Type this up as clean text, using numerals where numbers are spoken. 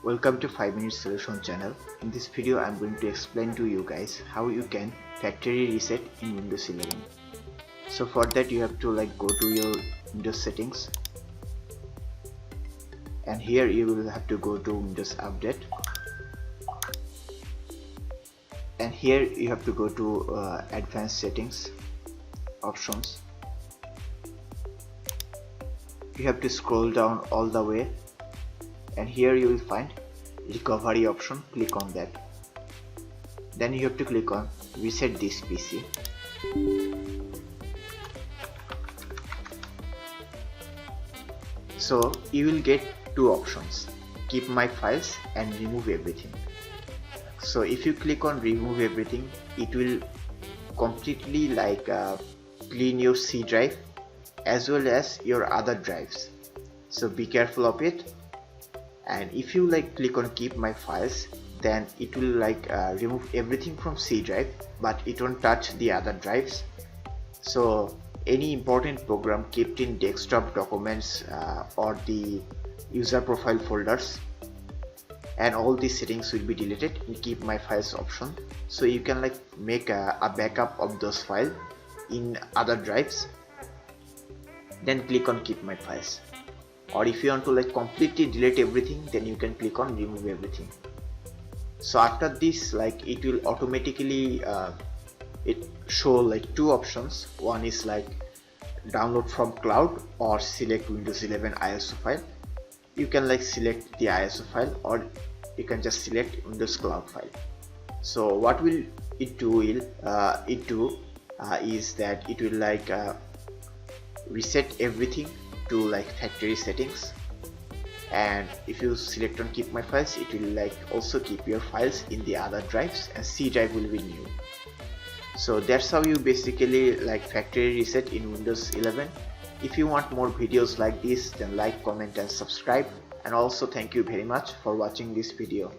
Welcome to 5 Minute Solution channel. In this video I am going to explain to you guys how you can factory reset in Windows 11. So for that you have to go to your Windows settings, and here you will have to go to Windows Update, and here you have to go to Advanced Settings options. You have to scroll down all the way, and here you will find recovery option. Click on that. Then you have to click on reset this PC. So you will get two options: keep my files and remove everything. So if you click on remove everything, it will completely clean your C drive as well as your other drives. So be careful of it. And if you click on keep my files, then it will remove everything from C drive, but it won't touch the other drives. So any important program kept in desktop documents or the user profile folders, and all these settings will be deleted in keep my files option. So you can make a backup of those files in other drives, then click on keep my files. Or if you want to completely delete everything, then you can click on remove everything. So after this, it will automatically it show two options. One is download from cloud or select Windows 11 ISO file. You can select the ISO file, or you can just select Windows cloud file. So what will it do? Is that it will reset everything to factory settings, and if you select on keep my files, it will also keep your files in the other drives, and C drive will be new. So that's how you basically factory reset in Windows 11. If you want more videos like this, then comment and subscribe, and also thank you very much for watching this video.